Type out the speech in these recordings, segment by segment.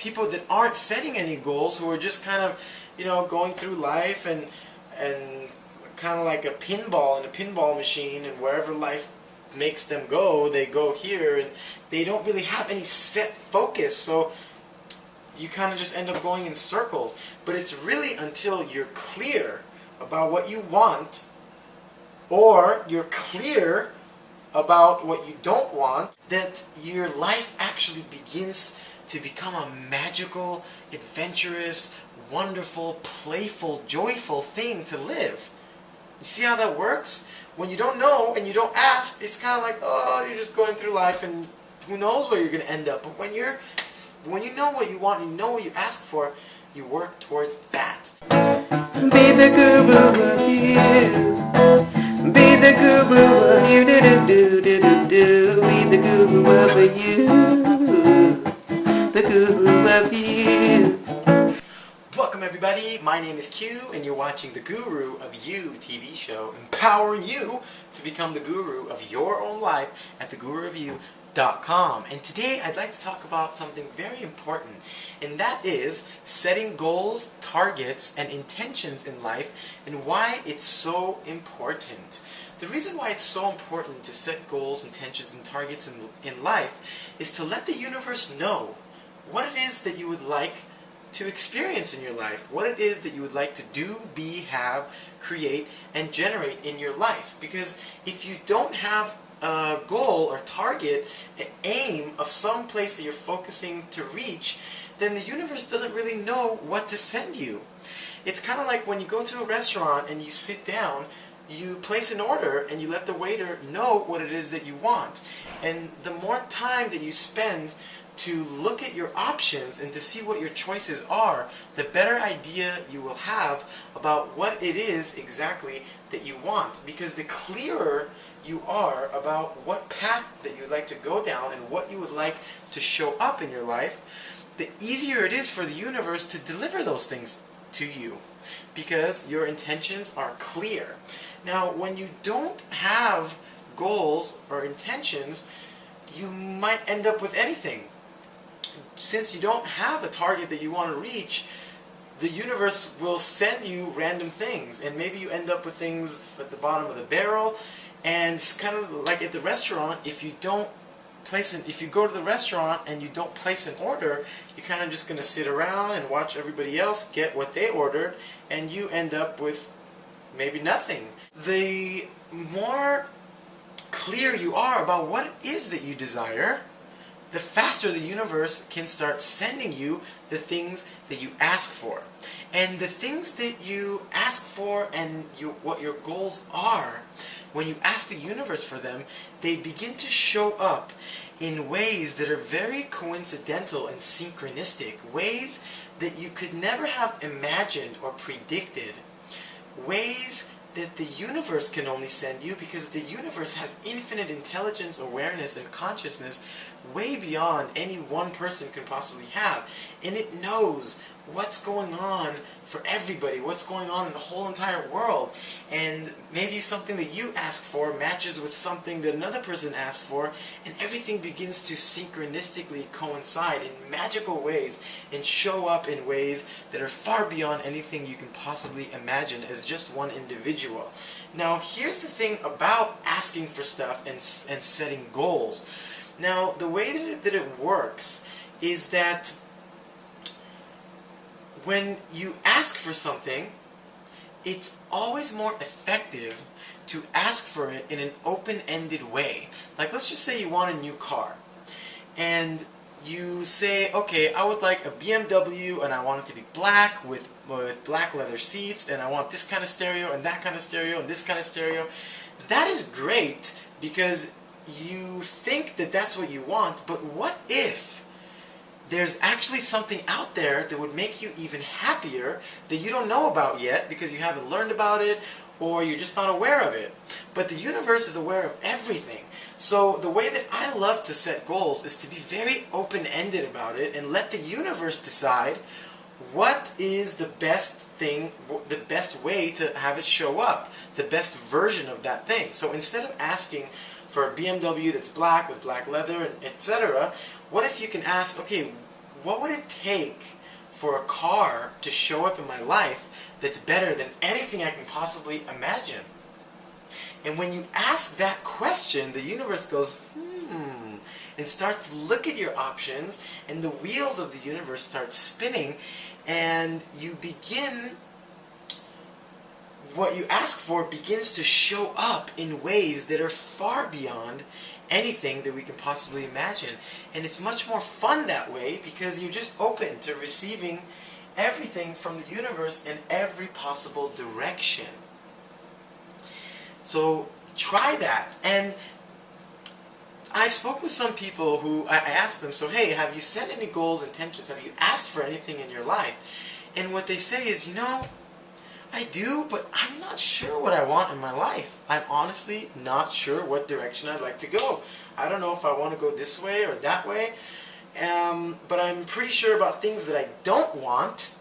people that aren't setting any goals, who are just kind of, going through life and kind of like a pinball in a pinball machine, and wherever life makes them go, they go here, and they don't really have any set focus, so you kind of just end up going in circles. But it's really until you're clear about what you want, or you're clear about what you don't want, that your life actually begins to become a magical, adventurous, wonderful, playful, joyful thing to live. You see how that works? When you don't know and you don't ask, it's kind of like, oh, you're just going through life and who knows where you're going to end up. But when you know what you want and you know what you ask for, you work towards that. Be the guru of you. Be the guru of you. Do do do do do. Be the guru of you. The guru of you. Welcome everybody, my name is Q and you're watching the Guru of You TV show, empowering you to become the guru of your own life at theguruofyou.com. And today I'd like to talk about something very important, and that is setting goals, targets, and intentions in life, and why it's so important. The reason why it's so important to set goals, intentions, and targets in life is to let the universe know what it is that you would like to experience in your life, what it is that you would like to do, be, have, create, and generate in your life. Because if you don't have a goal or target, an aim of some place that you're focusing to reach, then the universe doesn't really know what to send you. It's kind of like when you go to a restaurant and you sit down, you place an order and you let the waiter know what it is that you want. And the more time that you spend to look at your options and to see what your choices are, the better idea you will have about what it is exactly that you want. Because the clearer you are about what path that you would like to go down and what you would like to show up in your life, the easier it is for the universe to deliver those things to you, because your intentions are clear. Now, when you don't have goals or intentions, you might end up with anything. Since you don't have a target that you want to reach, the universe will send you random things, and maybe you end up with things at the bottom of the barrel. And it's kind of like at the restaurant, if you go to the restaurant and you don't place an order, you're kind of just going to sit around and watch everybody else get what they ordered, and you end up with maybe nothing. The more clear you are about what it is that you desire, the faster the universe can start sending you the things that you ask for. And the things that you ask for and what your goals are, when you ask the universe for them, they begin to show up in ways that are very coincidental and synchronistic, ways that you could never have imagined or predicted, ways that the universe can only send you, because the universe has infinite intelligence, awareness, and consciousness way beyond any one person can possibly have. And it knows what's going on for everybody, what's going on in the whole entire world. And maybe something that you ask for matches with something that another person asked for, and everything begins to synchronistically coincide in magical ways and show up in ways that are far beyond anything you can possibly imagine as just one individual. Now, here's the thing about asking for stuff and setting goals. Now, the way that it works is that when you ask for something, it's always more effective to ask for it in an open-ended way. Like, let's just say you want a new car, and you say, okay, I would like a BMW, and I want it to be black with black leather seats, and I want this kind of stereo, and that kind of stereo, and this kind of stereo. That is great, because you think that that's what you want, but what if there's actually something out there that would make you even happier that you don't know about yet because you haven't learned about it, or you're just not aware of it? But the universe is aware of everything. So the way that I love to set goals is to be very open-ended about it and let the universe decide what is the best thing, the best way to have it show up, the best version of that thing. So instead of asking for a BMW that's black with black leather, etc., what if you can ask, okay, what would it take for a car to show up in my life that's better than anything I can possibly imagine? And when you ask that question, the universe goes, and starts to look at your options, and the wheels of the universe start spinning, and you begin, what you ask for begins to show up in ways that are far beyond anything that we can possibly imagine. And it's much more fun that way because you're just open to receiving everything from the universe in every possible direction. So try that. And I spoke with some people who I asked them, so hey, have you set any goals, intentions? Have you asked for anything in your life? And what they say is, I do, but I'm not sure what I want in my life. I'm honestly not sure what direction I'd like to go. I don't know if I want to go this way or that way, but I'm pretty sure about things that I don't want.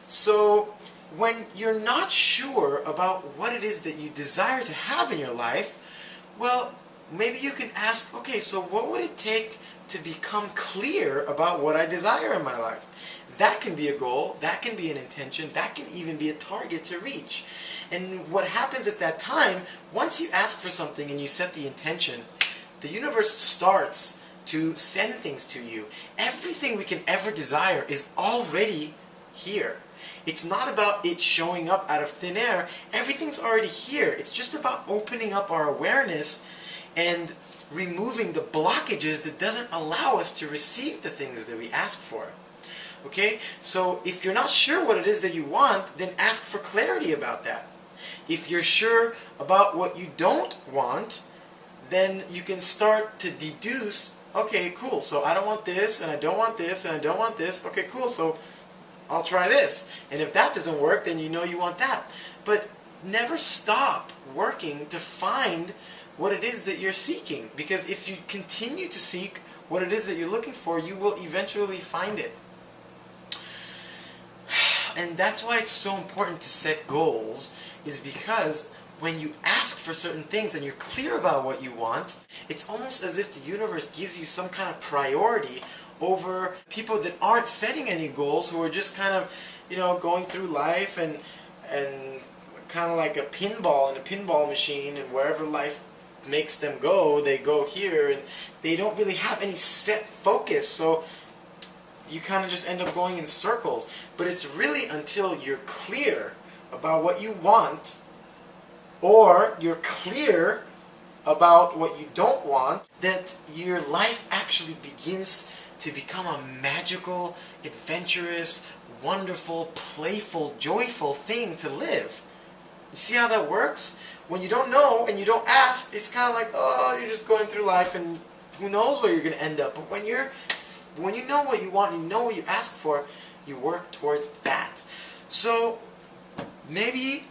So when you're not sure about what it is that you desire to have in your life, well, maybe you can ask, okay, so what would it take to become clear about what I desire in my life? That can be a goal, that can be an intention, that can even be a target to reach. And what happens at that time, once you ask for something and you set the intention, the universe starts to send things to you. Everything we can ever desire is already here. It's not about it showing up out of thin air. Everything's already here. It's just about opening up our awareness and removing the blockages that doesn't allow us to receive the things that we ask for. Okay? So if you're not sure what it is that you want, then ask for clarity about that. If you're sure about what you don't want, then you can start to deduce, okay, cool, so I don't want this, and I don't want this, and I don't want this. Okay, cool, so I'll try this. And if that doesn't work, then you know you want that. But never stop working to find what it is that you're seeking. Because if you continue to seek what it is that you're looking for, you will eventually find it. And that's why it's so important to set goals, is because when you ask for certain things and you're clear about what you want, it's almost as if the universe gives you some kind of priority over people that aren't setting any goals, who are just kind of, going through life and kind of like a pinball in a pinball machine, and wherever life makes them go, they go here, and they don't really have any set focus, so you kind of just end up going in circles. But it's really until you're clear about what you want, or you're clear about what you don't want, that your life actually begins to become a magical, adventurous, wonderful, playful, joyful thing to live. You see how that works? When you don't know and you don't ask, it's kind of like, oh, you're just going through life and who knows where you're going to end up. But when you know what you want and you know what you ask for, you work towards that. So maybe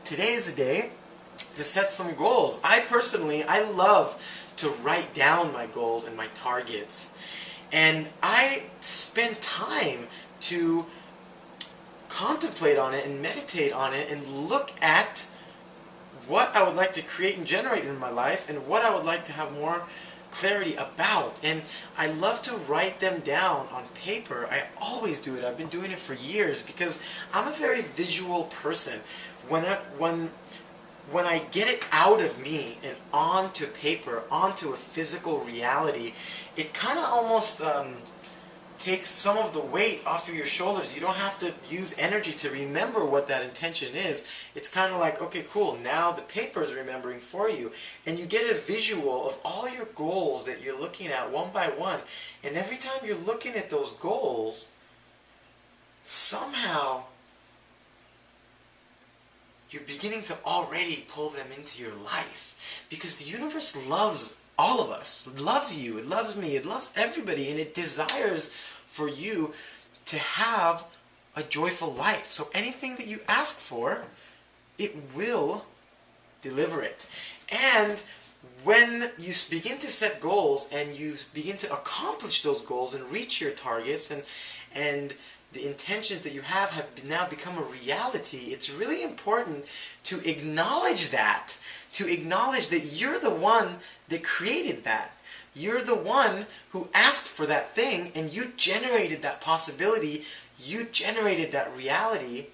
today is the day to set some goals. I love to write down my goals and my targets. And I spend time to contemplate on it and meditate on it and look at what I would like to create and generate in my life and what I would like to have more clarity about. And I love to write them down on paper. I always do it. I've been doing it for years because I'm a very visual person. When I get it out of me and onto paper, onto a physical reality, it kind of almost takes some of the weight off of your shoulders. You don't have to use energy to remember what that intention is. It's kind of like, okay, cool, now the paper is remembering for you. And you get a visual of all your goals that you're looking at one by one. And every time you're looking at those goals, somehow you're beginning to already pull them into your life. Because the universe loves all of us. It loves you, it loves me, it loves everybody, and it desires for you to have a joyful life. So anything that you ask for, it will deliver it. And when you begin to set goals and you begin to accomplish those goals and reach your targets, and the intentions that you have now become a reality, it's really important to acknowledge that. To acknowledge that you're the one that created that. You're the one who asked for that thing, and you generated that possibility. You generated that reality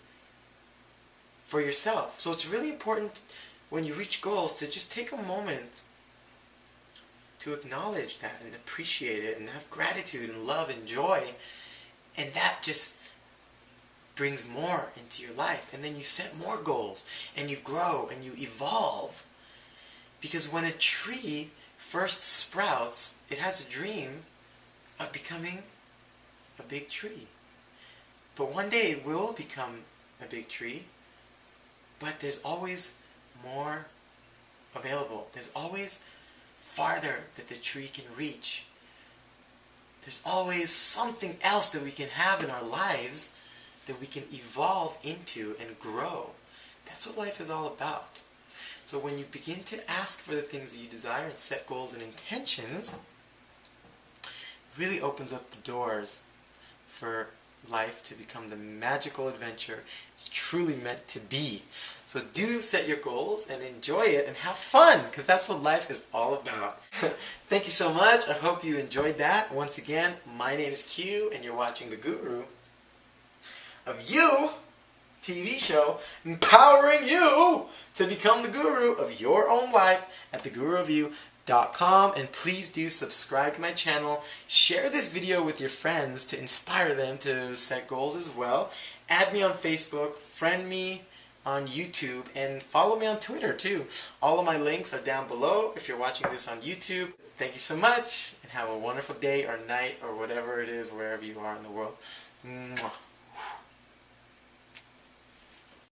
for yourself. So it's really important when you reach goals to just take a moment to acknowledge that and appreciate it and have gratitude and love and joy. And that just brings more into your life. And then you set more goals and you grow and you evolve. Because when a tree first sprouts, it has a dream of becoming a big tree. But one day it will become a big tree, but there's always more available. There's always farther that the tree can reach. There's always something else that we can have in our lives that we can evolve into and grow. That's what life is all about. So when you begin to ask for the things that you desire and set goals and intentions, it really opens up the doors for life to become the magical adventure it's truly meant to be. So do set your goals and enjoy it and have fun, because that's what life is all about. Thank you so much. I hope you enjoyed that. Once again, my name is Q, and you're watching the Guru of You TV show, empowering you to become the guru of your own life at theguruofyou.com. And please do subscribe to my channel. Share this video with your friends to inspire them to set goals as well. Add me on Facebook, friend me on YouTube, and follow me on Twitter too. All of my links are down below if you're watching this on YouTube. Thank you so much, and have a wonderful day or night or whatever it is wherever you are in the world. Mwah.